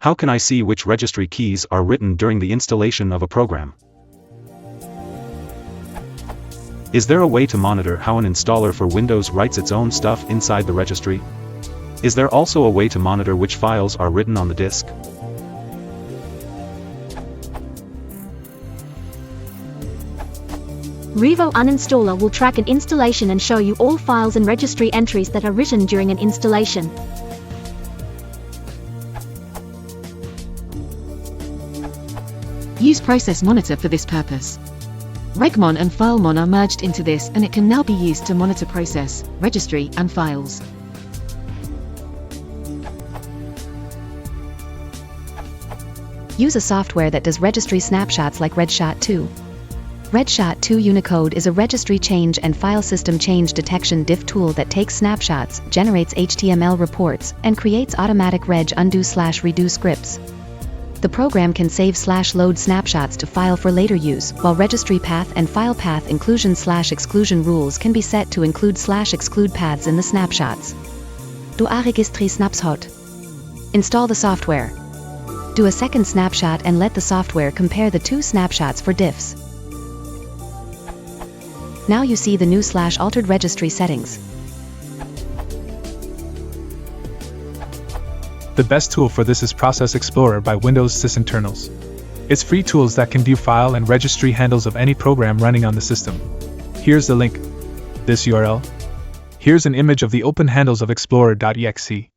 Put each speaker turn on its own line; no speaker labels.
How can I see which registry keys are written during the installation of a program? Is there a way to monitor how an installer for Windows writes its own stuff inside the registry? Is there also a way to monitor which files are written on the disk?
Revo Uninstaller will track an installation and show you all files and registry entries that are written during an installation.
Use Process Monitor for this purpose. Regmon and FileMon are merged into this, and it can now be used to monitor process, registry, and files.
Use a software that does registry snapshots like Redshot-2. Redshot-2 Unicode is a registry change and file system change detection diff tool that takes snapshots, generates HTML reports, and creates automatic reg undo/redo scripts. The program can save/load snapshots to file for later use, while registry path and file path inclusion/exclusion rules can be set to include/exclude paths in the snapshots. Do a Registry Snapshot. Install the software. Do a second snapshot and let the software compare the two snapshots for diffs. Now you see the new/altered registry settings.
The best tool for this is Process Explorer by Windows sysinternals. It's free tools that can view file and registry handles of any program running on the system. Here's the link. This URL. Here's an image of the open handles of Explorer.exe.